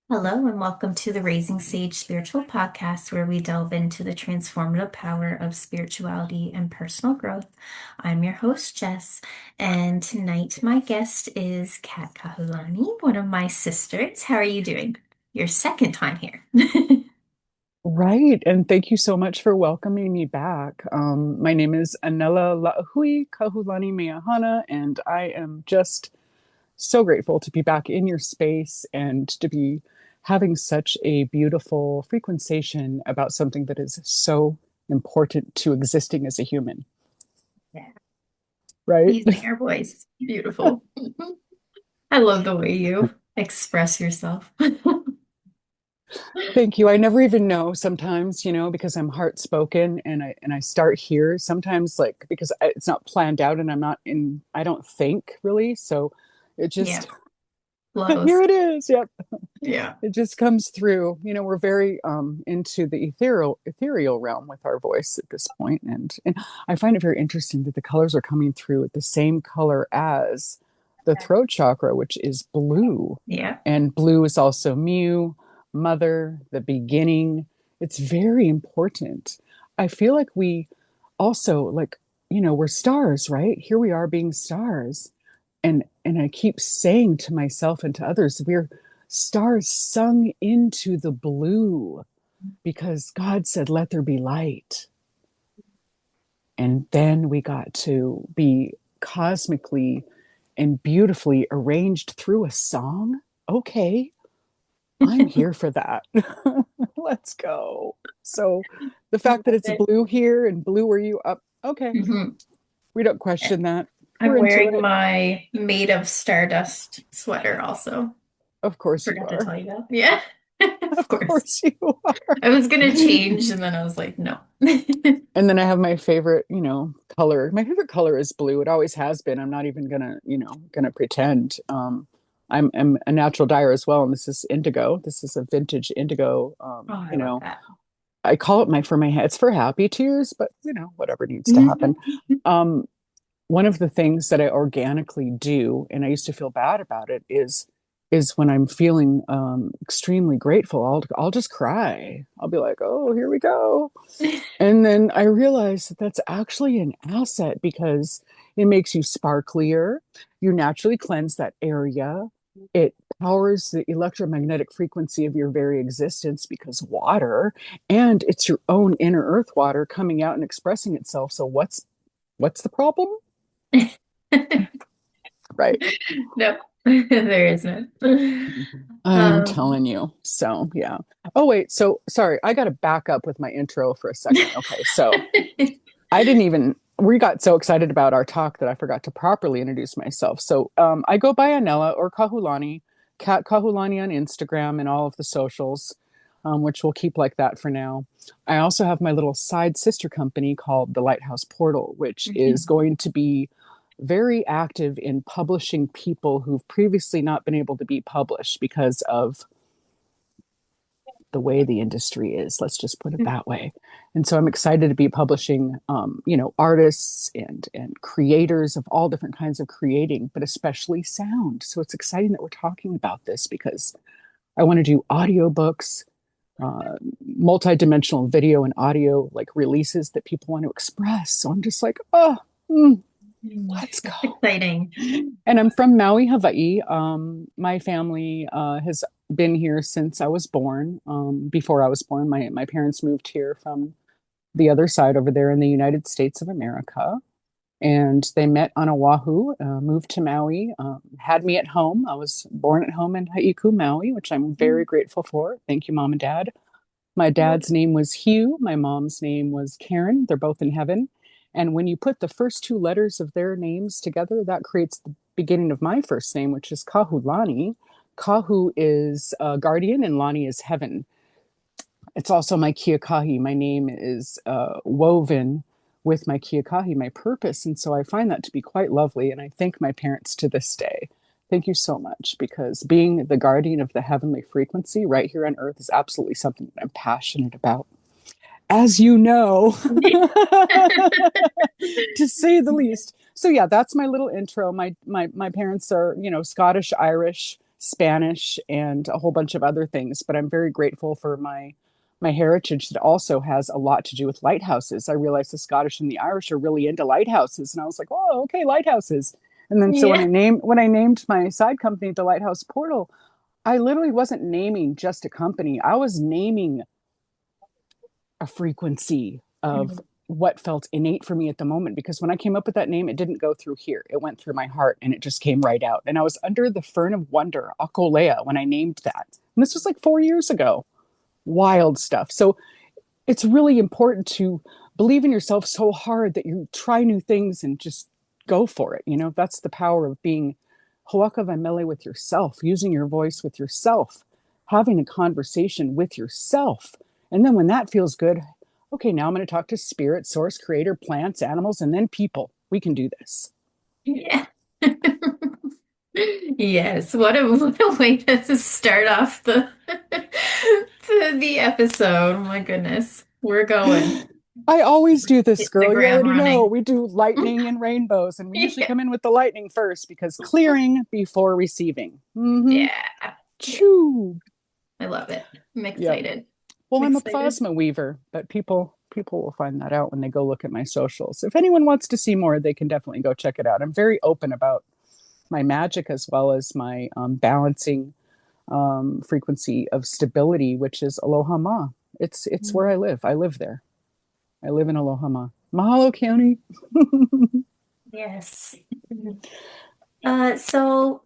Hello, and welcome to the Raising Sage Spiritual Podcast, where we delve into the transformative power of spirituality and personal growth. I'm your host, Jess, and tonight my guest is Kat Kahulani, one of my sisters. How are you doing? Your second time here. Right. And thank you so much for welcoming me back. My name is Anela Laahui Kahulani Meahana, and I am just so grateful to be back in your space and to be having such a beautiful frequentation about something that is so important to existing as a human, Yeah. right? Using our voice. Beautiful. I love the way you express yourself. Thank you. I never even know sometimes, because I'm heart-spoken and I start here sometimes like because it's not planned out and I don't think really. So it Yeah, just flows. here it is. Yep. Yeah. It just comes through. We're very into the ethereal realm with our voice at this point. And I find it very interesting that the colors are coming through at the same color as the throat chakra, which is blue. Yeah. And blue is also mu, mother, the beginning. It's very important. I feel like we also we're stars, right? Here we are being stars. And I keep saying to myself and to others, we're stars sung into the blue because God said, let there be light. And then we got to be cosmically and beautifully arranged through a song. Okay, I'm here for that. Let's go. So the I fact that love it's it. blue here and blue where you up, okay, Mhm. we don't question that. We're I'm into wearing it. my Made of Stardust sweater also. Of course you Forgot to are. tell you that. Yeah, of Of course. course you are. I was gonna change and then I was like, no. And then I have my favorite, color. My favorite color is blue. It always has been. I'm not even gonna pretend. I'm a natural dyer as well, and this is indigo. This is a vintage indigo. Oh, I love that. I call it my for my head. It's for happy tears, but whatever needs to happen. Um, One of the things that I organically do, and I used to feel bad about it, is when I'm feeling extremely grateful, I'll just cry. I'll be like, "Oh, here we go," and then I realize that that's actually an asset because it makes you sparklier. You naturally cleanse that area. It powers the electromagnetic frequency of your very existence because water, and it's your own inner earth water coming out and expressing itself. So what's the problem? Right. No, there isn't. I'm Um, telling you. So, yeah. Oh, wait. So, sorry. I got to back up with my intro for a second. Okay. So, we got so excited about our talk that I forgot to properly introduce myself. So, I go by Anela or Kahulani, Kat Kahulani on Instagram and all of the socials, which we'll keep like that for now. I also have my little side sister company called the Lighthouse Portal, which is going to be very active in publishing people who've previously not been able to be published because of the way the industry is. Let's just put it that way. And so I'm excited to be publishing, artists and creators of all different kinds of creating, but especially sound. So it's exciting that we're talking about this because I want to do audiobooks, multi-dimensional video and audio like releases that people want to express. So I'm just like, oh, let's go. That's exciting. And I'm from Maui, Hawaii. My family has been here since I was born. Before I was born, my parents moved here from the other side over there in the United States of America. And they met on Oahu, moved to Maui, had me at home. I was born at home in Haiku, Maui, which I'm very grateful for. Thank you, Mom and Dad. My dad's name was Hugh. My mom's name was Karen. They're both in heaven. And when you put the first two letters of their names together, that creates the beginning of my first name, which is Kahulani. Kahu is guardian and Lani is heaven. It's also my kiakahi. My name is woven with my kiakahi, my purpose. And so I find that to be quite lovely. And I thank my parents to this day. Thank you so much because being the guardian of the heavenly frequency right here on earth is absolutely something that I'm passionate about. As you know, to say the least. So yeah, that's my little intro. My parents are, Scottish Irish. Spanish, and a whole bunch of other things. But I'm very grateful for my heritage that also has a lot to do with lighthouses. I realized the Scottish and the Irish are really into lighthouses, and I was like, oh, okay, lighthouses. And then so Yeah. when I named my side company the Lighthouse Portal, I literally wasn't naming just a company. I was naming a frequency of Mhm. what felt innate for me at the moment. Because when I came up with that name, it didn't go through here. It went through my heart and it just came right out. And I was under the fern of wonder, Akolea, when I named that. And this was like 4 years ago. Wild stuff. So it's really important to believe in yourself so hard that you try new things and just go for it. That's the power of being Hoaka Vamele with yourself, using your voice with yourself, having a conversation with yourself. And then when that feels good, okay, now I'm going to talk to spirit, source, creator, plants, animals, and then people. We can do this. Yeah. Yes, what a way to start off the episode. Oh my goodness. We're going. I always do this, Hit the girl. You ground already know. running. We do lightning and rainbows, and we usually Yeah. come in with the lightning first because clearing before receiving. Mm-hmm. Yeah. Yeah. Choo. I love it. I'm Yep. excited. Well, I'm I'm a excited. plasma weaver, but people will find that out when they go look at my socials. If anyone wants to see more, they can definitely go check it out. I'm very open about my magic as well as my balancing frequency of stability, which is Aloha Ma. It's where I live. I live there. I live in Aloha Ma. Mahalo County. Yes. So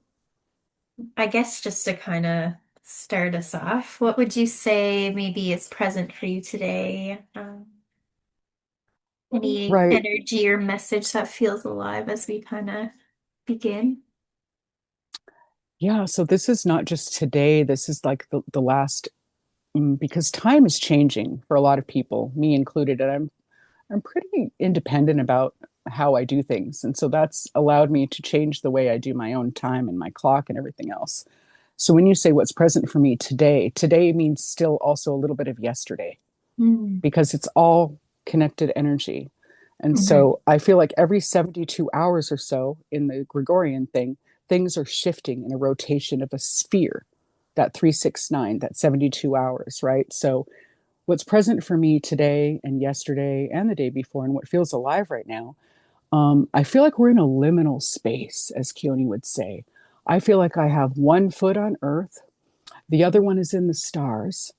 I guess just to kind of start us off, what would you say maybe is present for you today? Any Right. energy or message that feels alive as we kind of begin? Yeah. So this is not just today. This is like the last, because time is changing for a lot of people, me included. And I'm pretty independent about how I do things. And so that's allowed me to change the way I do my own time and my clock and everything else. So when you say what's present for me today, today means still also a little bit of yesterday Mm. because it's all connected energy. And Hmm. so I feel like every 72 hours or so in the Gregorian thing, things are shifting in a rotation of a sphere, that 369, that 72 hours, right? So what's present for me today and yesterday and the day before and what feels alive right now, I feel like we're in a liminal space, as Keone would say. I feel like I have one foot on earth, the other one is in the stars.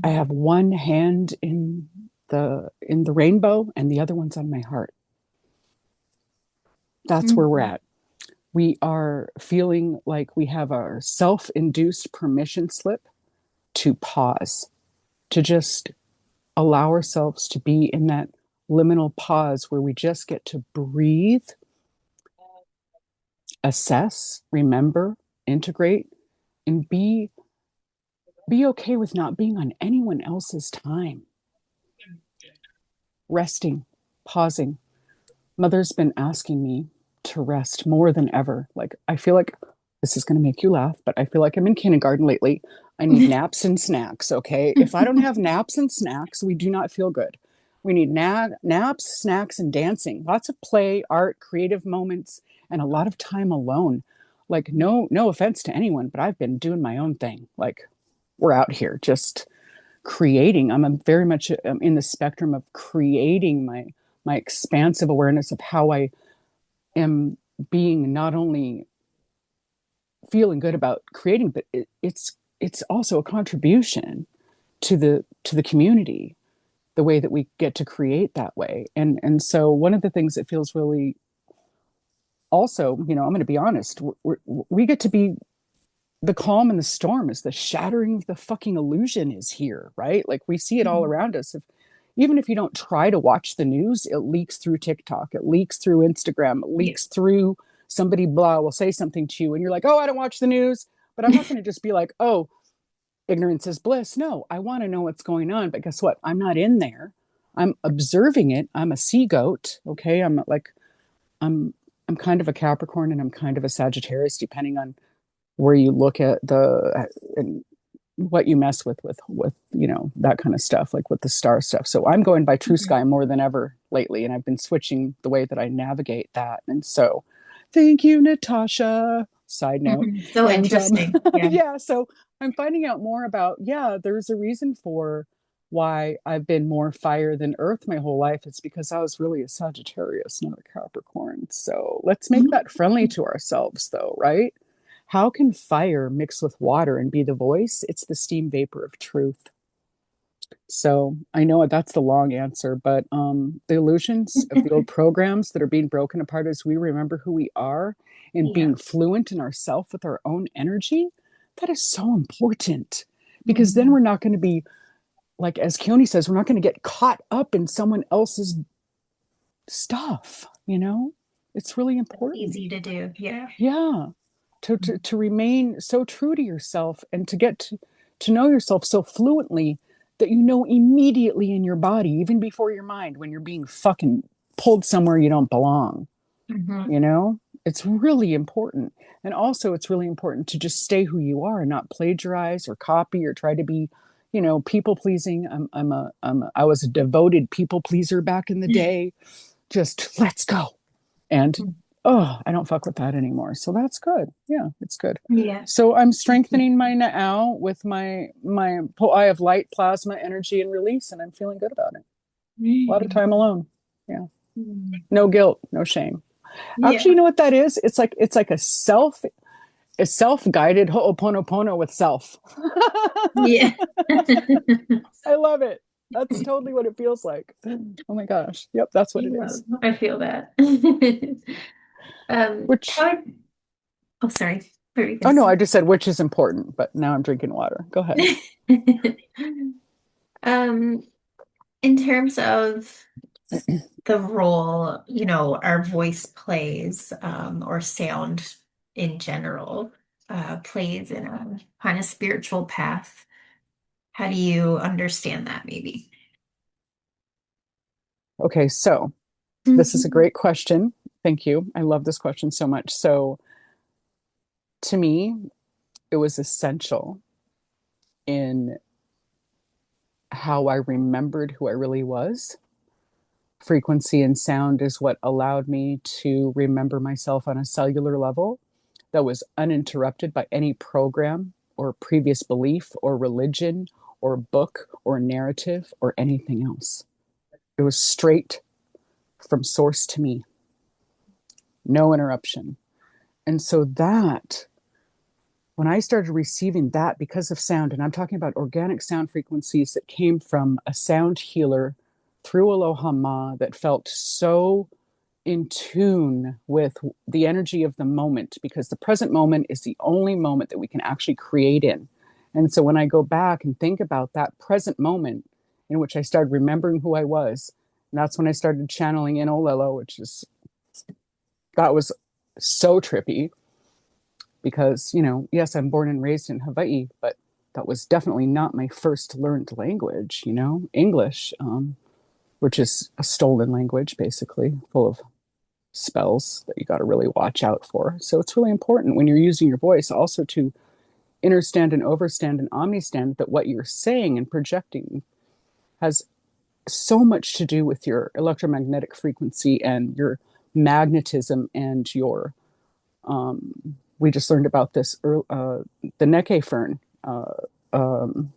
I have one hand in the rainbow and the other one's on my heart. That's where we're Hmm. at. We are feeling like we have our self-induced permission slip to pause, to just allow ourselves to be in that liminal pause where we just get to breathe, assess, remember, integrate, and be okay with not being on anyone else's time. Resting, pausing. Mother's been asking me to rest more than ever. Like I feel like this is going to make you laugh, but I feel like I'm in kindergarten lately. I need naps and snacks, okay? If I don't have naps and snacks, we do not feel good. We need naps, snacks, and dancing. Lots of play, art, creative moments, and a lot of time alone. Like no offense to anyone, but I've been doing my own thing. Like we're out here just creating. I'm very much in the spectrum of creating my expansive awareness of how I am being not only feeling good about creating, but it's also a contribution to the community, the way that we get to create that way. And so one of the things that feels really also, I'm going to be honest, we get to be the calm in the storm, is the shattering of the fucking illusion is here, right? Like we see it all around us. Even if you don't try to watch the news, it leaks through TikTok, it leaks through Instagram, it Yeah. leaks through somebody blah will say something to you and you're like, oh, I don't watch the news. But I'm not going to just be like, oh, ignorance is bliss. No, I want to know what's going on. But guess what? I'm not in there. I'm observing it. I'm a sea goat. Okay. I'm I'm kind of a Capricorn and I'm kind of a Sagittarius, depending on where you look at the and what you mess with that kind of stuff, like with the star stuff. So I'm going by True Mhm. Sky more than ever lately, and I've been switching the way that I navigate that. And so thank you, Natasha. side note. So And interesting. Yeah. yeah, so I'm finding out more about, yeah, there's a reason for why I've been more fire than earth my whole life. It's because I was really a Sagittarius, not a Capricorn. So let's make that friendly to ourselves, though, right? How can fire mix with water and be the voice? It's the steam vapor of truth. So I know that's the long answer, but the illusions of the old programs that are being broken apart as we remember who we are and Yeah. being fluent in ourself with our own energy, that is so important because then Mhm. we're not going to be, like as Keone says, we're not going to get caught up in someone else's stuff, you know? It's really important. Easy to do. Yeah. Yeah. To remain so true to yourself and to get to know yourself so fluently that you know immediately in your body, even before your mind, when you're being fucking pulled somewhere you don't belong, Hmm. you know? It's really important. And also, it's really important to just stay who you are and not plagiarize or copy or try to be, people pleasing. I was a devoted people pleaser back in the day. Just let's go. And oh, I don't fuck with that anymore. So that's good. Yeah, it's good. Yeah. So I'm strengthening my now with my I have light plasma energy and release, and I'm feeling good about it. A lot of time alone. Yeah. No guilt, no shame. Actually, Yeah. you know what that is? It's like a self-guided ho'oponopono with self. Yeah. I love it. That's totally what it feels like. Oh my gosh. Yep, that's what it Yeah, is. I feel that. Which Oh, sorry. What were you Oh gonna no, I say? just said which is important, but now I'm drinking water. Go ahead. Um, in terms of the role, our voice plays, or sound in general, plays in a kind of spiritual path. How do you understand that, maybe? Okay, so this is a Mhm. great question. Thank you. I love this question so much. So to me, it was essential in how I remembered who I really was. Frequency and sound is what allowed me to remember myself on a cellular level that was uninterrupted by any program or previous belief or religion or book or narrative or anything else. It was straight from source to me, no interruption. And so that, when I started receiving that because of sound, and I'm talking about organic sound frequencies that came from a sound healer through Aloha Ma that felt so in tune with the energy of the moment, because the present moment is the only moment that we can actually create in. And so when I go back and think about that present moment in which I started remembering who I was, and that's when I started channeling in Olelo, which is, that was so trippy because, yes, I'm born and raised in Hawaii, but that was definitely not my first learned language, English, which is a stolen language, basically, full of spells that you got to really watch out for. So it's really important when you're using your voice also to understand and overstand and omnistand that what you're saying and projecting has so much to do with your electromagnetic frequency and your magnetism and your we just learned about this the Neke fern. Um,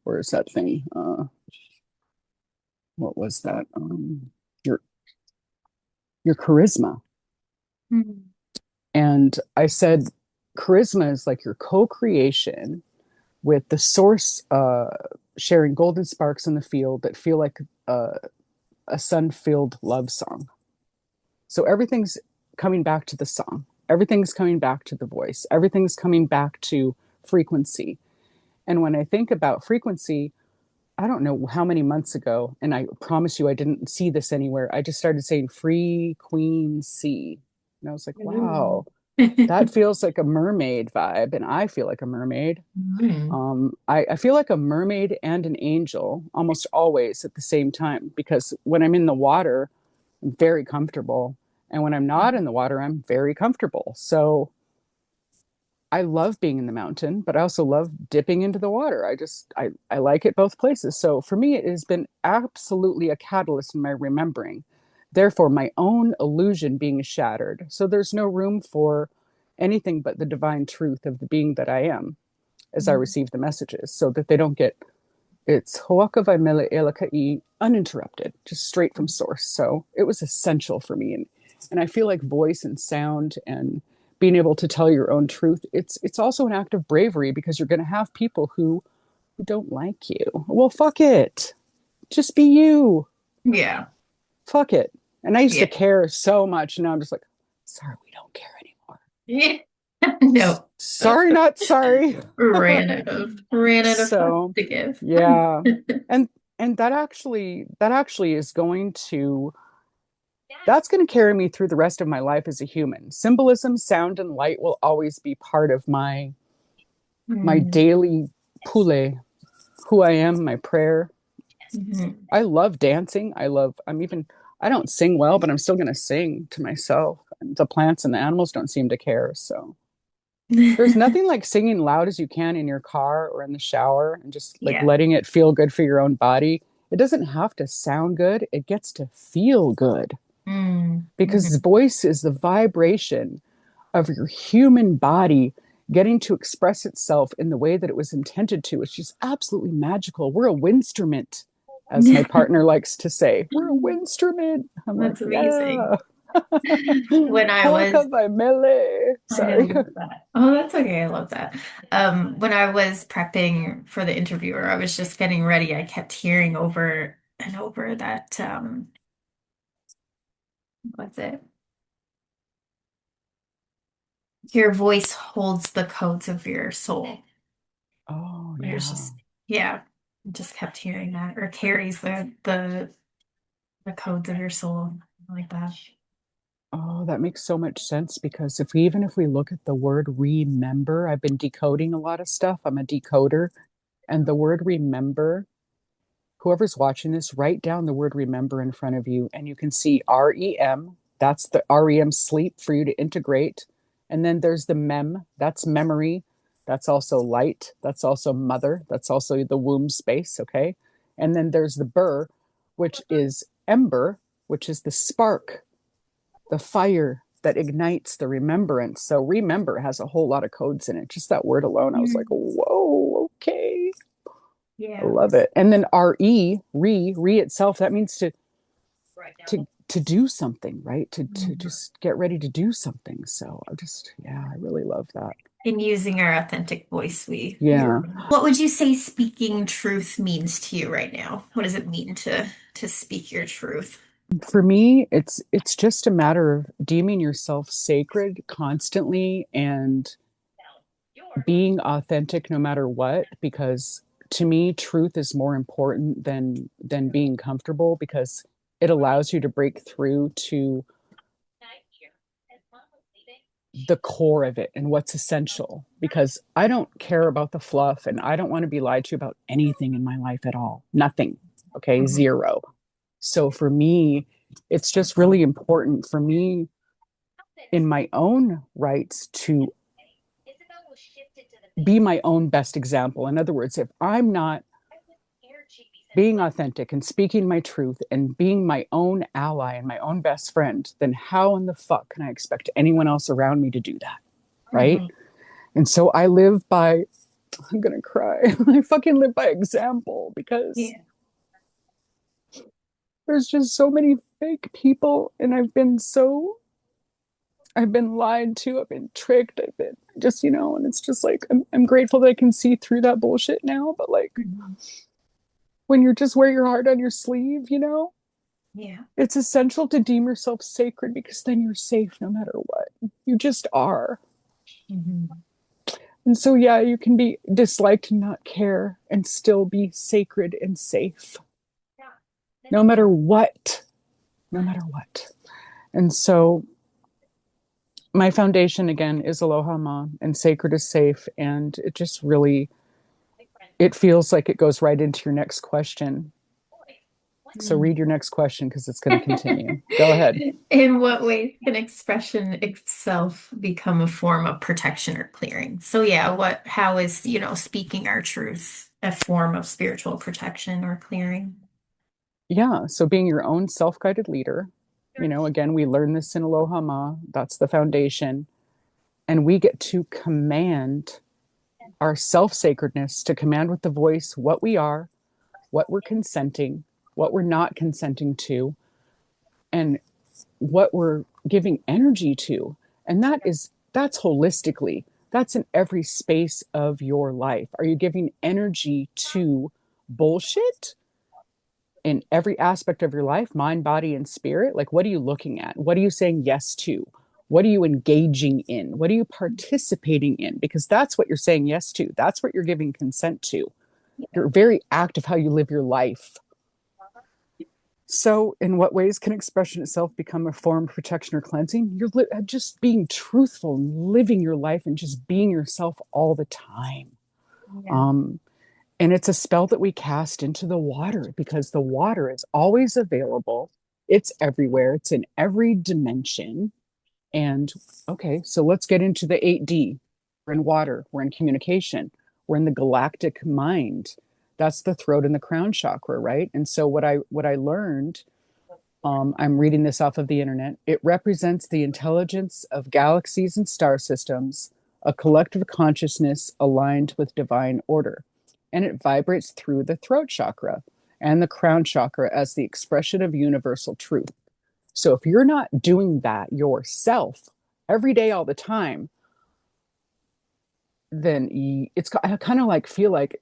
where is that thing? What was that? Your your charisma. Mhm. And I said, charisma is like your co-creation with the source, sharing golden sparks in the field that feel like a sun-filled love song. So everything's coming back to the song. Everything's coming back to the voice. Everything's coming back to frequency. And when I think about frequency, I don't know how many months ago, and I promise you I didn't see this anywhere. I just started saying free queen sea. And I was like, Ooh. wow, that feels like a mermaid vibe. And I feel like a mermaid. Mm. I feel like a mermaid and an angel almost always at the same time because when I'm in the water, I'm very comfortable. And when I'm not in the water, I'm very comfortable. So I love being in the mountain, but I also love dipping into the water. I like it both places. So for me, it has been absolutely a catalyst in my remembering. Therefore, my own illusion being shattered. So there's no room for anything but the divine truth of the being that I am as I Mhm. receive the messages, so that they don't get, it's Hoaka Vaimele Elaka'i uninterrupted, just straight from source. So it was essential for me. And I feel like voice and sound and being able to tell your own truth, it's also an act of bravery, because you're going to have people who don't like you. Well, fuck it. Just be you. Yeah. Fuck it. And I used to Yeah. care so much. And now I'm just like, sorry, we don't care anymore. Yeah. No. Sorry, not sorry. Ran out of fuck So to give. yeah. And that actually is going to, that's going to carry me through the rest of my life as a human. Symbolism, sound, and light will always be part of my Mm. daily pule, who I am, my prayer. Mhm. I love dancing. I don't sing well, but I'm still going to sing to myself. And the plants and the animals don't seem to care. So there's nothing like singing loud as you can in your car or in the shower and just like Yeah. letting it feel good for your own body. It doesn't have to sound good, it gets to feel good, Mm. because Mhm. voice is the vibration of your human body getting to express itself in the way that it was intended to. It's just absolutely magical. We're a winstrument, as my partner likes to say. We're a winstrument. I'm like, That's amazing. yeah. When I was Hoaka by melee. I Sorry. love that. Oh, that's okay. I love that. When I was prepping for the interviewer, I was just getting ready. I kept hearing over and over that, what's it? Your voice holds the codes of your soul. Oh, It was yeah. just, yeah, just kept hearing that, or carries the codes of your soul, like that. Oh, that makes so much sense, because even if we look at the word remember, I've been decoding a lot of stuff. I'm a decoder. And the word remember, whoever's watching this, write down the word remember in front of you, and you can see REM. That's the REM sleep for you to integrate. And then there's the MEM, that's memory. That's also light. That's also mother. That's also the womb space. Okay. And then there's the burr, which is ember, which is the spark, the fire that ignites the remembrance. So remember has a whole lot of codes in it. Just that word alone, I was like, Mhm. whoa, okay. I Yeah. love it. And then re itself, that means to do something, right? To Mhm. just get ready to do something. So I just, yeah, I really love that. In using our authentic voice, we Yeah. what would you say speaking truth means to you right now? What does it mean to speak your truth? For me, it's just a matter of deeming yourself sacred constantly and being authentic no matter what, because to me truth is more important than being comfortable, because it allows you to break through to the core of it and what's essential, because I don't care about the fluff and I don't want to be lied to about anything in my life at all. Nothing. Okay, Mhm. zero. So for me, it's just really important for me in my own rights to be my own best example. In other words, if I'm not being authentic and speaking my truth and being my own ally and my own best friend, then how in the fuck can I expect anyone else around me to do that? Right. Mhm. And so I live by, I'm going to cry. I fucking live by example, because Yeah. there's just so many fake people. And I've been lied to. I've been tricked. I've been just, and it's just like, I'm grateful that I can see through that bullshit now. But like, Mhm. when you're just wear your heart on your sleeve, Yeah. it's essential to deem yourself sacred, because then you're safe no matter what. You just are. Mhm. And so, yeah, you can be disliked and not care and still be sacred and safe, no matter what, no matter what. And so, my foundation again is Aloha Ma, and sacred is safe. And it just really, it feels like it goes right into your next question. So, read your next question, because it's going to continue. Go ahead. In what way can expression itself become a form of protection or clearing? So yeah, how is, speaking our truth a form of spiritual protection or clearing? Yeah. So, being your own self guided leader, again, we learn this in Aloha Ma. That's the foundation. And we get to command our self sacredness, to command with the voice what we are, what we're consenting, what we're not consenting to, and what we're giving energy to. And that's holistically, that's in every space of your life. Are you giving energy to bullshit in every aspect of your life, mind, body, and spirit? Like, what are you looking at? What are you saying yes to? What are you engaging in? What are you participating in? Because that's what you're saying yes to. That's what you're giving consent to. You're very act of how you live your life. So, in what ways can expression itself become a form of protection or cleansing? You're just being truthful and living your life and just being yourself all the time. Yeah. Um, and it's a spell that we cast into the water because the water is always available. It's everywhere, it's in every dimension. And okay, so let's get into the 8D. We're in water, we're in communication, we're in the galactic mind. That's the throat and the crown chakra, right? And so what I learned, I'm reading this off of the internet. It represents the intelligence of galaxies and star systems, a collective consciousness aligned with divine order. And it vibrates through the throat chakra and the crown chakra as the expression of universal truth. So if you're not doing that yourself every day, all the time, then it's I kind of like feel like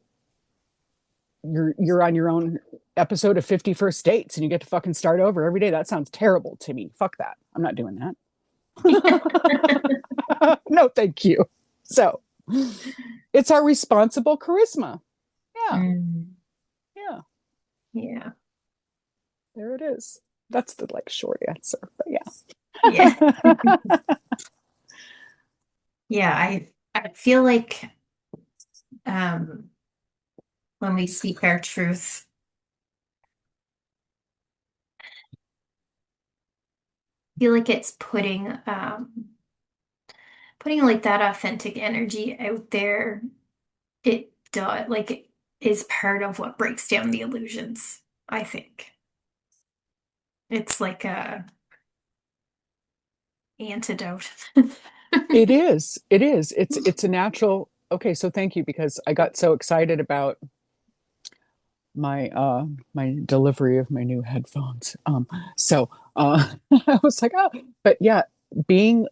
you're on your own episode of 51st Dates and you get to fucking start over every day. That sounds terrible to me. Fuck that. I'm not doing that. No, thank you. So it's our responsible charisma. Yeah, Mm, yeah, yeah. there it is. That's the like short answer, but Yeah. yeah. Yeah. I feel like um when we speak our truth, I feel like it's putting like that authentic energy out there. It does like it is part of what breaks down the illusions, I think. It's like a antidote. It is. It is. It's a natural. Okay, so thank you because I got so excited about my delivery of my new headphones. So I was like, oh, but yeah, being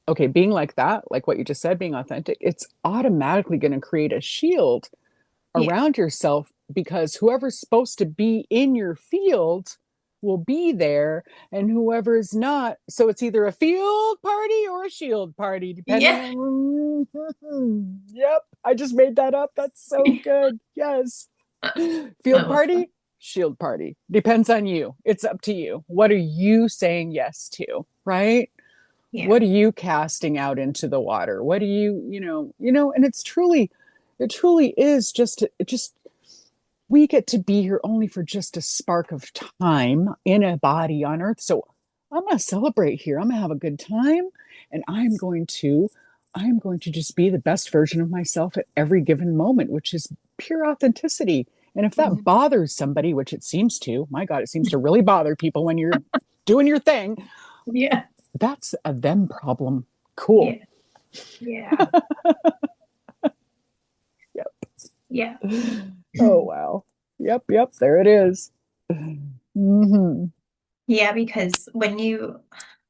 okay, being like that, like what you just said, being authentic, it's automatically going to create a shield Yeah. around yourself because whoever's supposed to be in your field will be there and whoever is not, so it's either a field party or a shield party depending Yeah. on yep, I just made that up. That's so good. Yes. I Field love that. party, shield party, depends on you. It's up to you. What are you saying yes to, right? Yeah. What are you casting out into the water? What do you, and it truly is just we get to be here only for just a spark of time in a body on earth. So I'm going to celebrate here. I'm going to have a good time and I'm going to just be the best version of myself at every given moment, which is pure authenticity. And if that Mhm. bothers somebody, which it seems to, my God, it seems to really bother people when you're doing your thing, Yeah. that's a them problem. Cool. Yeah. Yeah. Yep. Yeah. Oh, wow. Yep. Yep. There it is. Mm-hmm. Yeah, because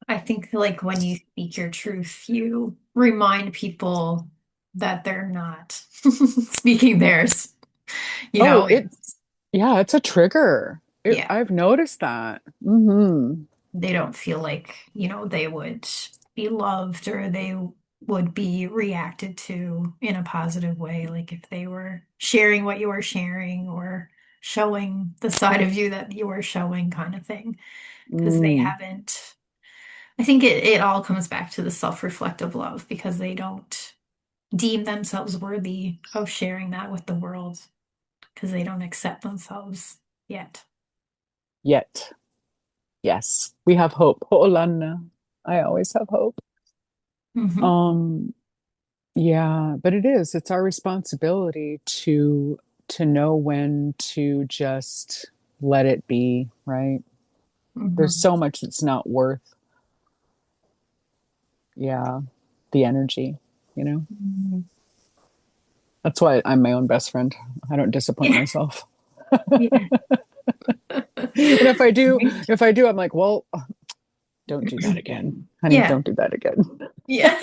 I think like when you speak your truth, you remind people that they're not speaking theirs, you Oh, know, yeah, it's a trigger. yeah, I've noticed that. Mm-hmm. they don't feel like, they would be loved or they would be reacted to in a positive way, like if they were sharing what you were sharing or showing the side of you that you were showing kind of thing, because they Mm. haven't. I think it all comes back to the self-reflective love because they don't deem themselves worthy of sharing that with the world because they don't accept themselves yet. Yet, yes, we have hope. Ho'olana. I always have hope. Hmm. Um, yeah, but it's our responsibility to know when to just let it be, right? There's Hmm. so much that's not worth, yeah. the energy, you know? Mhm. That's why I'm my own best friend. I don't disappoint Yeah. myself. Yeah. And Right. if I do, I'm like, well, don't do that again. Honey, Yeah. don't do that again. Yeah.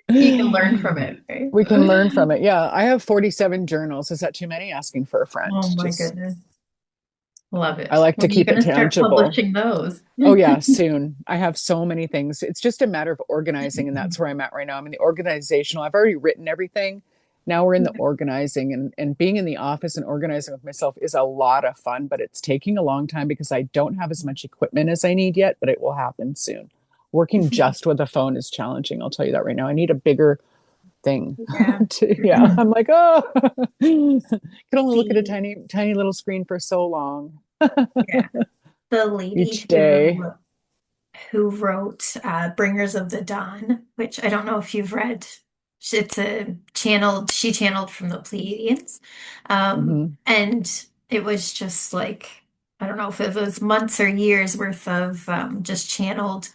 You can learn from it, right? We can learn from it. Yeah, I have 47 journals. Is that too many? Asking for a friend. Oh my Just, goodness. Love I it. like to When are you keep going it to start tangible. publishing those? Oh yeah, soon. I have so many things. It's just a matter of organizing, and that's where I'm at right now. I'm in the organizational. I've already written everything. Now we're in the organizing, and being in the office and organizing with myself is a lot of fun, but it's taking a long time because I don't have as much equipment as I need yet, but it will happen soon. Working just with a phone is challenging, I'll tell you that right now. I need a bigger thing. Yeah. Yeah, I'm like, oh, can only look at a The tiny, tiny little screen for so long yeah, the lady each day. who wrote Bringers of the Dawn, which I don't know if you've read. It's a channeled, she channeled from the Pleiadians. Hmm. And it was just like, I don't know if it was months or years worth of just channeled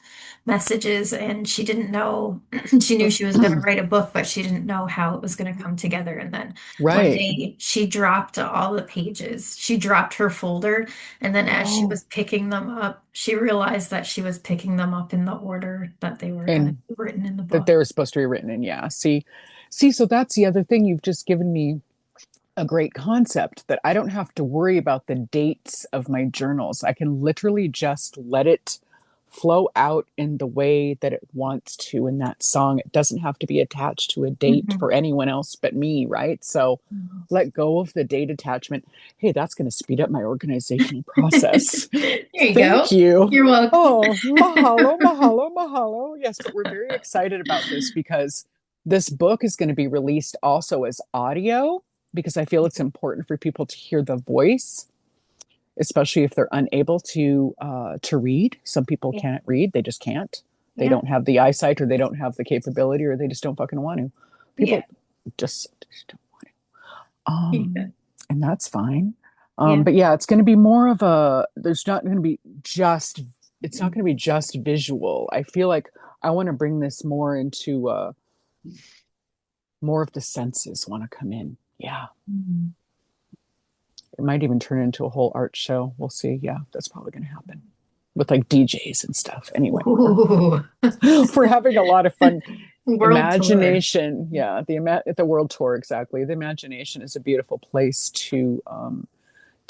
messages. And she didn't know, she knew she was going to write a book, but she didn't know how it was going to come together. And then one Right. day she dropped all the pages. She dropped her folder and then as she Oh, was picking them up, she realized that she was picking them up in the order that they were going to and be written in the that book. they were supposed to be written in. Yeah. See, so that's the other thing. You've just given me a great concept that I don't have to worry about the dates of my journals. I can literally just let it flow out in the way that it wants to in that song. It doesn't have to be attached to a date Mhm. for anyone else but me, right? So Mhm. let go of the date attachment. Hey, that's going to speed up my organizational process. There you Thank go. you. You're welcome. Oh, mahalo, mahalo, mahalo. Yes, but we're very excited about this because this book is going to be released also as audio because I feel it's important for people to hear the voice, especially if they're unable to read. Some people Yeah. can't read; they just can't. They Yeah. don't have the eyesight, or they don't have the capability, or they just don't fucking want to. Yeah. People just don't want to. Yeah. And that's fine. Yeah. But yeah, it's going to be more of a. There's not going to be just. It's not going to be just visual. I feel like I want to bring this more into more of the senses want to come in. Yeah. Mhm. It might even turn into a whole art show. We'll see. Yeah, that's probably going to happen with like DJs and stuff. Anyway, Ooh. we're having a lot of fun. World tour. Imagination, yeah, the world tour exactly. The imagination is a beautiful place to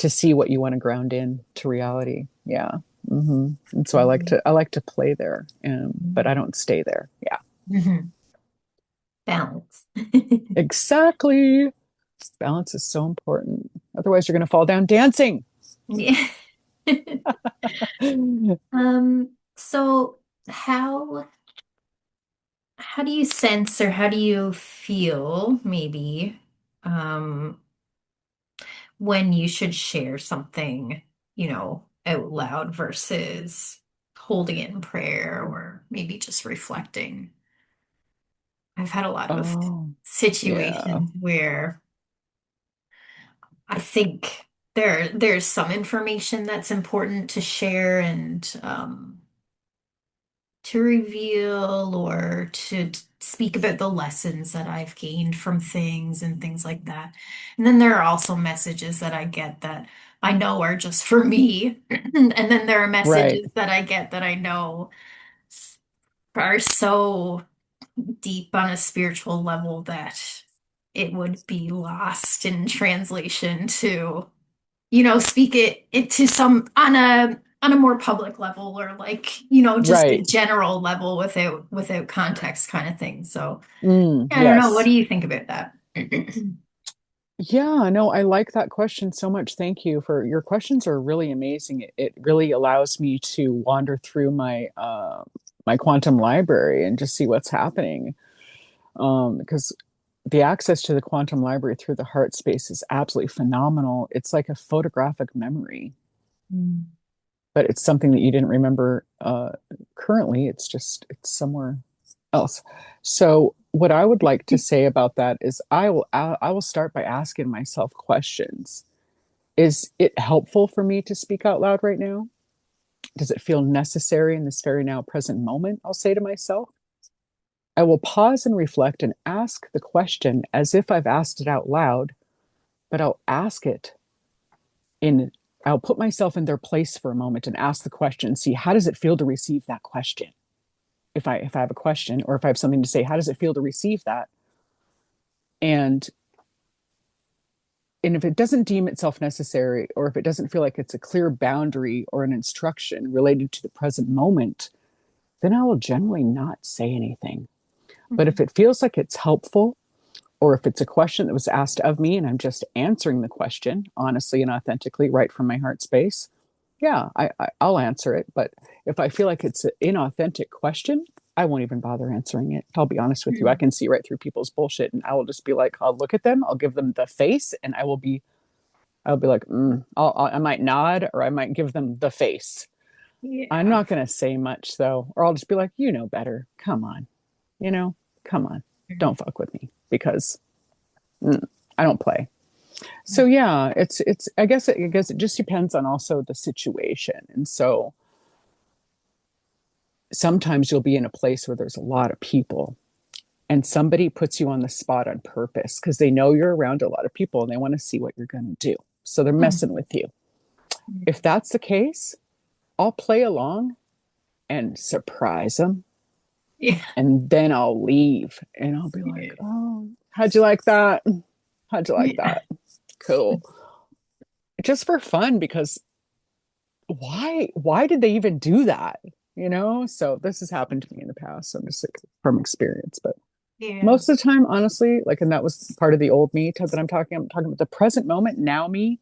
see what you want to ground in to reality. Yeah. And so Mhm. I like to play there, but I don't stay there. Yeah, Mhm. Balance. exactly. Balance is so important. Otherwise, you're going to fall down dancing. Yeah. So how do you sense or how do you feel maybe um when you should share something, out loud versus holding it in prayer or maybe just reflecting? I've had a lot of Oh, yeah. situations where I think there's some information that's important to share and to reveal or to speak about the lessons that I've gained from things and things like that. And then there are also messages that I get that I know are just for me. And then there are Right. messages that I get that I know are so deep on a spiritual level that it would be lost in translation to speak it into some on a more public level or like, just a Right. general level without context kind of thing. So I don't know. What Yes. do you think about that? Yeah, no, I like that question so much. Thank you for your questions are really amazing. It really allows me to wander through my quantum library and just see what's happening. Because the access to the quantum library through the heart space is absolutely phenomenal. It's like a photographic memory, Mm. but it's something that you didn't remember currently. It's somewhere else. So what I would like to say about that is I will start by asking myself questions. Is it helpful for me to speak out loud right now? Does it feel necessary in this very now present moment? I'll say to myself. I will pause and reflect and ask the question as if I've asked it out loud, but I'll ask it in, I'll put myself in their place for a moment and ask the question, see, how does it feel to receive that question? If I have a question or if I have something to say, how does it feel to receive that? And and if it doesn't deem itself necessary, or if it doesn't feel like it's a clear boundary or an instruction related to the present moment, then I will generally not say anything. But if Mhm. it feels like it's helpful, or if it's a question that was asked of me and I'm just answering the question honestly and authentically right from my heart space, yeah, I'll answer it. But if I feel like it's an inauthentic question, I won't even bother answering it. I'll be honest with you. I Mhm. can see right through people's bullshit, and I will just be like, I'll look at them, I'll give them the face, and I'll be like, I might nod or I might give them the face. I'm Yeah. not going to say much though, or I'll just be like, you know better. Come on, you know, come on, Mhm. don't fuck with me because mm, I don't play. So yeah, I guess it just depends on also the situation. And so sometimes you'll be in a place where there's a lot of people and somebody puts you on the spot on purpose because they know you're around a lot of people and they want to see what you're going to do. So they're messing Mhm. with you. If Mhm. that's the case, I'll play along and surprise them. Yeah. And then I'll leave and I'll be like, oh, how'd you like that? How'd you like Yeah. that? Cool. Just for fun because why did they even do that? So this has happened to me in the past. So I'm just like, from experience, but Yeah. most of the time, honestly, like, and that was part of the old me that I'm talking about the present moment, now me.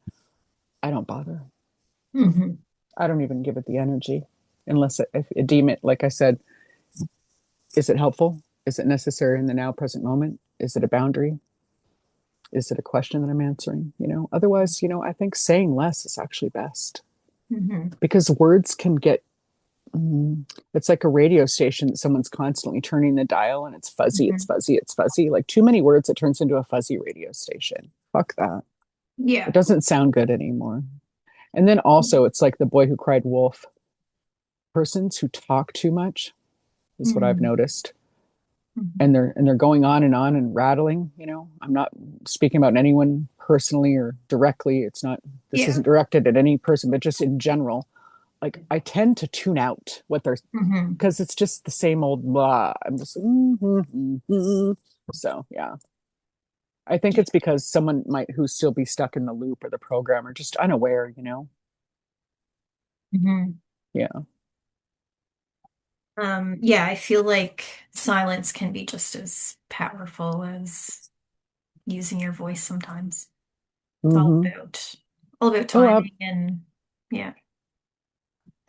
I don't bother. Mhm. I don't even give it the energy unless if I deem it, like I said, is it helpful? Is it necessary in the now present moment? Is it a boundary? Is it a question that I'm answering? Otherwise, I think saying less is actually best Mhm. because words can get, it's like a radio station that someone's constantly turning the dial and it's fuzzy, it's Mhm. fuzzy, it's fuzzy. Like too many words, it turns into a fuzzy radio station. Fuck that. It Yeah. doesn't sound good anymore. And then also, it's like the boy who cried wolf. Persons who talk too much is what I've Mhm. noticed. Mhm. And they're going on and rattling. I'm not speaking about anyone personally or directly. It's not. This Yeah. isn't directed at any person, but just in general. Like I tend to tune out what they're Mhm. because it's just the same old blah. I'm just so yeah. I think Yeah. it's because someone might who still be stuck in the loop or the program or just unaware. Mhm. Yeah. Yeah, I feel like silence can be just as powerful as using your voice sometimes. It's Mm-hmm. all about Oh, timing and yeah,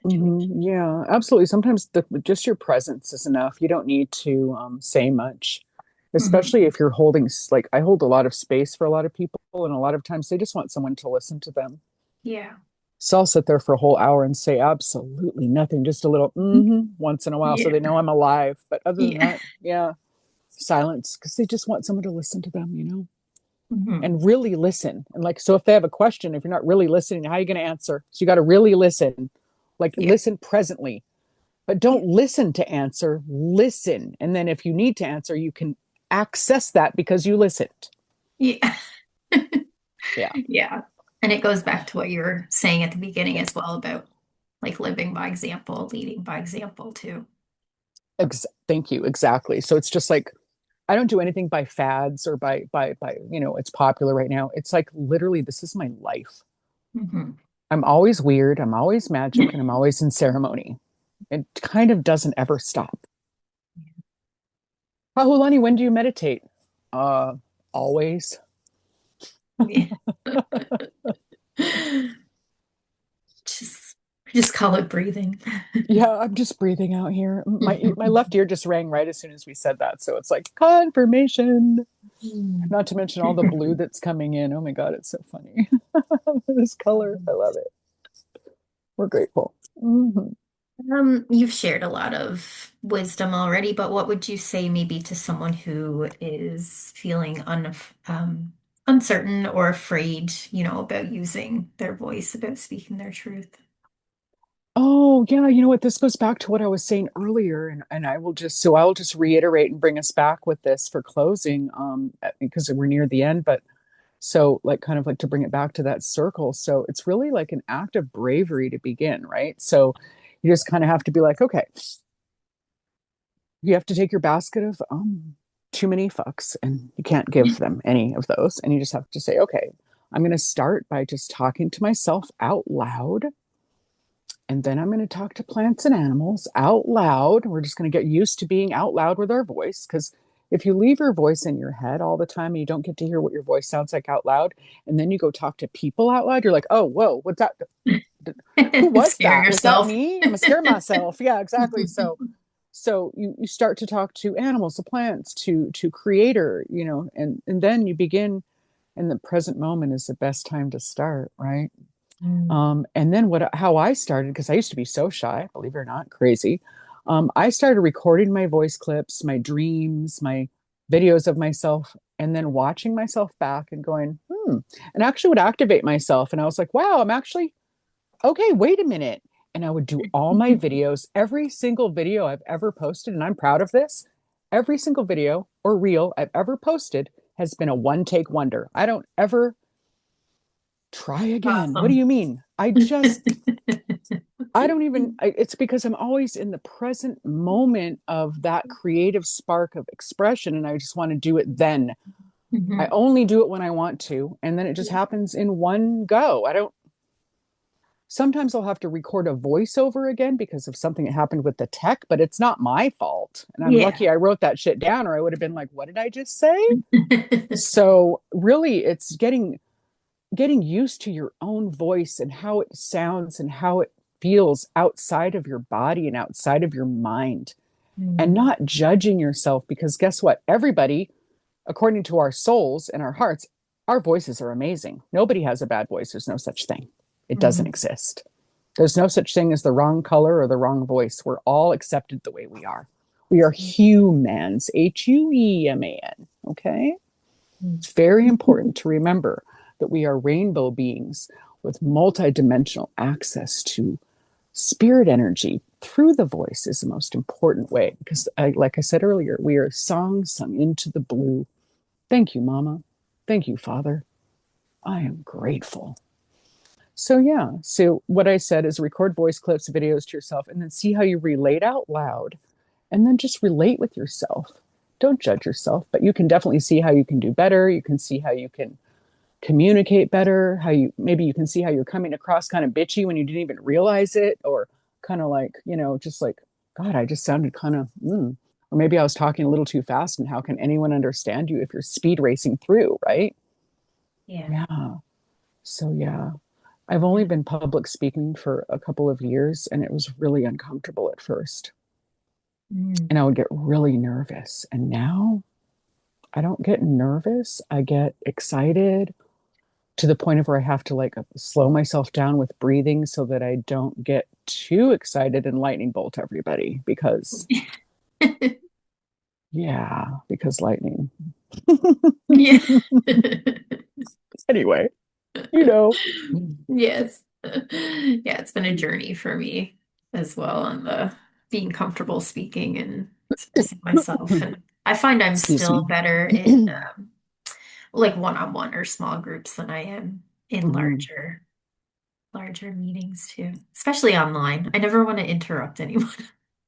situation. yeah, absolutely. Sometimes just your presence is enough. You don't need to say much, Hmm. especially if you're holding, like, I hold a lot of space for a lot of people, and a lot of times they just want someone to listen to them. Yeah. So I'll sit there for a whole hour and say absolutely nothing, just a little once in a while so Yeah. they know I'm alive. But other than Yeah. that, yeah, silence because they just want someone to listen to them, Hmm. and really listen. And like, so if they have a question, if you're not really listening, how are you going to answer? So you got to really listen, like Yeah. listen presently, but Yeah. don't listen to answer, listen. And then if you need to answer, you can access that because you listened. Yeah. Yeah. Yeah. And it goes back to what you were saying at the beginning as well about like living by example, leading by example too. Thank you. Exactly. So it's just like, I don't do anything by fads or by it's popular right now. It's like literally, this is my life. Hmm. I'm always weird. I'm always magic and I'm always in ceremony. It kind of doesn't ever stop. Kahulani, when do you meditate? Uh, Always. Yeah. Just just call it breathing. Yeah, I'm just breathing out here. My left ear just rang right as soon as we said that, so it's like confirmation. Not to mention all the blue that's coming in. Oh my God, it's so funny. This color, I love it. We're grateful. You've shared a lot of wisdom already, but what would you say maybe to someone who is feeling uncertain or afraid, about using their voice, about speaking their truth? Oh yeah, you know what? This goes back to what I was saying earlier, and I'll just reiterate and bring us back with this for closing, because we're near the end, but so like kind of like to bring it back to that circle. So it's really like an act of bravery to begin, right? So you just kind of have to be like, okay, you have to take your basket of too many fucks and you can't give them any of those. And you just have to say, okay, I'm going to start by just talking to myself out loud. And then I'm going to talk to plants and animals out loud. We're just going to get used to being out loud with our voice. Because if you leave your voice in your head all the time and you don't get to hear what your voice sounds like out loud, and then you go talk to people out loud, you're like, oh, whoa, what's that? Who was Scare that? Was that yourself. me? I'm gonna scare myself. Yeah, exactly. So you start to talk to animals, to plants, to creator, and then you begin, and the present moment is the best time to start, right? Mm. And then how I started, because I used to be so shy, believe it or not, crazy. I started recording my voice clips, my dreams, my videos of myself, and then watching myself back and going, and actually would activate myself. And I was like, wow, I'm actually okay, wait a minute. And I would do all my videos, every single video I've ever posted, and I'm proud of this. Every single video or reel I've ever posted has been a one take wonder. I don't ever try again. What do Awesome. you mean? I don't even, it's because I'm always in the present moment of that creative spark of expression, and I just want to do it then. I Mhm. only do it when I want to, and then it just Yeah. happens in one go. I don't, sometimes I'll have to record a voiceover again because of something that happened with the tech, but it's not my fault. And I'm Yeah. lucky I wrote that shit down, or I would have been like, what did I just say? So really it's getting used to your own voice and how it sounds and how it feels outside of your body and outside of your mind, and Mm. not judging yourself, because guess what? Everybody, according to our souls and our hearts, our voices are amazing. Nobody has a bad voice. There's no such thing. It doesn't Mhm. exist. There's no such thing as the wrong color or the wrong voice. We're all accepted the way we are. We are humans, Hueman. Okay. It's very important to remember that we are rainbow beings with multidimensional access to spirit energy through the voice is the most important way, because like I said earlier, we are songs sung into the blue. Thank you, Mama. Thank you, Father. I am grateful. So yeah, so what I said is record voice clips, videos to yourself, and then see how you relate out loud, and then just relate with yourself. Don't judge yourself, but you can definitely see how you can do better. You can see how you can communicate better, how you maybe you can see how you're coming across kind of bitchy when you didn't even realize it, or kind of like, just like, God, I just sounded kind of, or maybe I was talking a little too fast, and how can anyone understand you if you're speed racing through, right? Yeah. Yeah. So yeah, I've only Yeah. been public speaking for a couple of years, and it was really uncomfortable at first. Mm. And I would get really nervous. And now I don't get nervous. I get excited to the point of where I have to like slow myself down with breathing so that I don't get too excited and lightning bolt everybody, because, yeah, because lightning. Yeah. Anyway, you know. Yes. Yeah, it's been a journey for me as well on the being comfortable speaking and expressing myself. And I find I'm Excuse still me. better in like one-on-one or small groups than I am in Mhm. larger meetings too, especially online. I never want to interrupt anyone.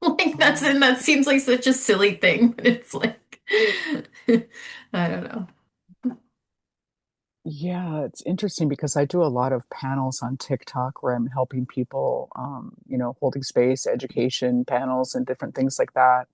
Like that's Oh. and that seems like such a silly thing, but it's like I don't know. Yeah, it's interesting because I do a lot of panels on TikTok where I'm helping people, holding space, education panels, and different things like that,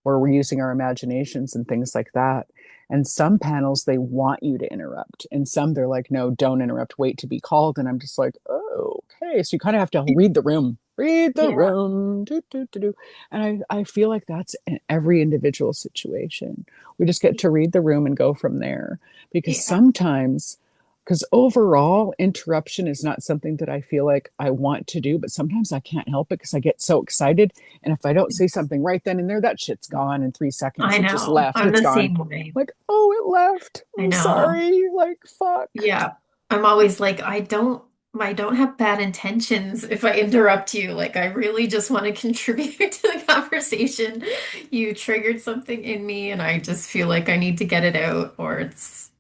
where we're using our imaginations and things like that. And some panels, they want you to interrupt. And some, they're like, no, don't interrupt, wait to be called. And I'm just like, oh, okay. So you kind of have to read the Yeah. room, do, do, do, do. And I feel like that's in every individual situation. We just get to read the room and go from there. Because Yeah. sometimes, because overall, interruption is not something that I feel like I want to do, but sometimes I can't help it because I get so excited, and if I don't say something right then and there, that shit's gone in 3 seconds. I It just know. left. I'm It's the gone. same way. Like, oh, it left. I I'm know. sorry. Like, fuck. Yeah. I'm always like, I don't. I don't have bad intentions if I interrupt you. Like, I really just want to contribute to the conversation. You triggered something in me, and I just feel like I need to get it out, or it's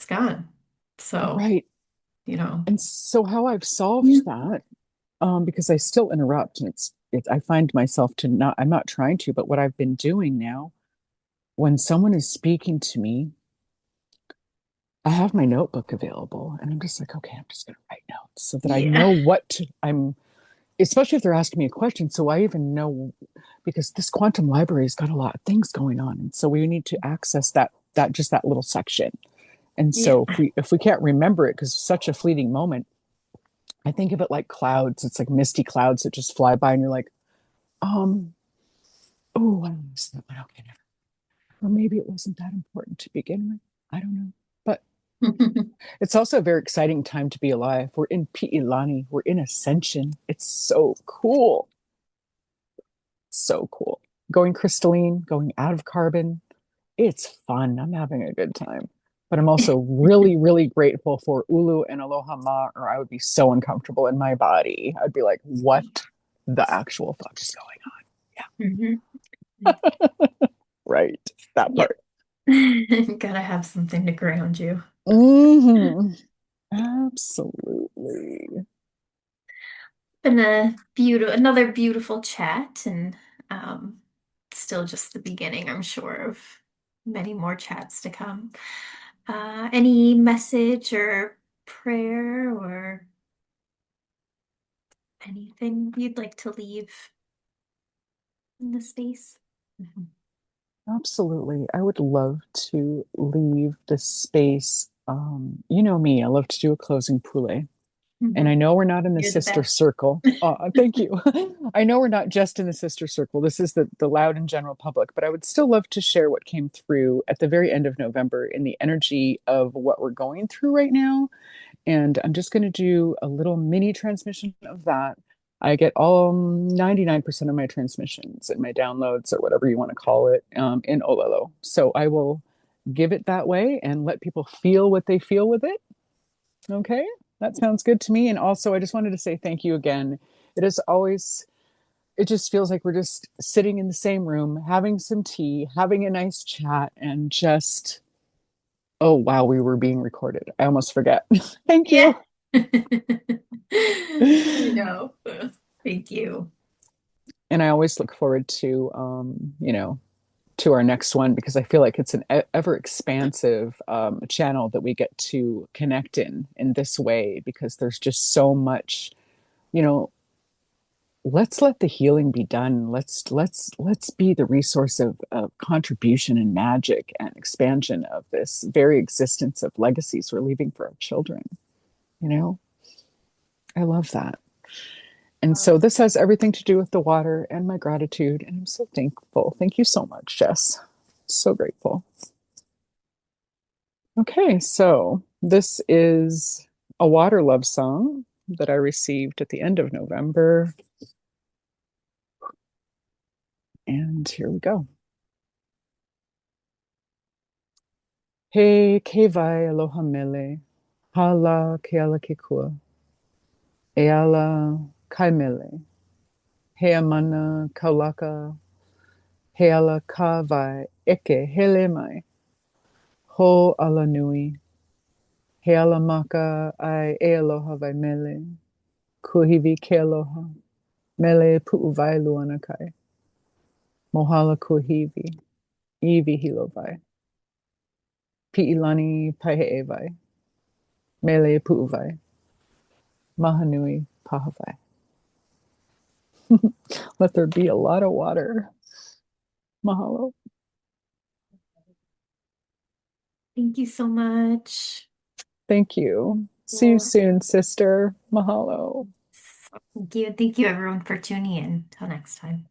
gone. So, Right. you know. And so how I've solved that, because I still interrupt and I find myself to not, I'm not trying to, but what I've been doing now, when someone is speaking to me, I have my notebook available and I'm just like, okay, I'm just going to write notes so that I Yeah. know I'm, especially if they're asking me a question. So I even know because this quantum library has got a lot of things going on. And so we need to access just that little section. And Yeah. so if we can't remember it because it's such a fleeting moment, I think of it like clouds. It's like misty clouds that just fly by and you're like, um, oh, I missed that one. Okay, never. Or maybe it wasn't that important to begin with. I don't know. But it's also a very exciting time to be alive. We're in Pi'ilani. We're in ascension. It's so cool. So cool. Going crystalline, going out of carbon. It's fun. I'm having a good time. But I'm also really, really grateful for Ulu and Aloha Ma, or I would be so uncomfortable in my body. I'd be like, what the actual fuck is going on? Mhm. Yeah, right. That Yep. part. Gotta have something to ground you. Hmm. Absolutely. Been another beautiful chat, and um, still just the beginning, I'm sure, of many more chats to come. Any message or prayer or anything you'd like to leave in the space? Mhm. Absolutely. I would love to leave this space. You know me, I love to do a closing poulet. And I Mhm. know we're not in the You're the sister best. circle. Thank you. I know we're not just in the sister circle. This is the loud and general public, but I would still love to share what came through at the very end of November in the energy of what we're going through right now. And I'm just going to do a little mini transmission of that. I get all 99% of my transmissions and my downloads, or whatever you want to call it, in Olelo. So I will give it that way and let people feel what they feel with it. Okay, that sounds good to me. And also, I just wanted to say thank you again. It is always, it just feels like we're just sitting in the same room, having some tea, having a nice chat, and just, oh, wow, we were being recorded. I almost forget. Thank Yeah. you. I know. Thank you. And I always look forward to, to our next one because I feel like it's an ever expansive channel that we get to connect in this way because there's just so much, you know, let's let the healing be done. Let's be the resource of contribution and magic and expansion of this very existence of legacies we're leaving for our children. You know, I love that. And so this has everything to do with the water and my gratitude. And I'm so thankful. Thank you so much, Jess. So grateful. Okay, so this is a water love song that I received at the end of November. And here we go. He ke vai aloha mele, hala ke ala ke kua, e ala kai mele, he amana kaulaka, he ala ka vai eke hele mai, ho ala nui, he ala maka ai e aloha vai mele, kuhivi ke aloha, mele pu'u vai luana kai, mohala kuhivi, iwi hilo vai, pi'ilani paihe e vai, mele pu'u vai, mahanui paha vai. Let there be a lot of water. Mahalo. Thank you so much. Thank you. See you Well, soon, sister. Mahalo. thank you. Thank you, everyone, for tuning in. Till next time.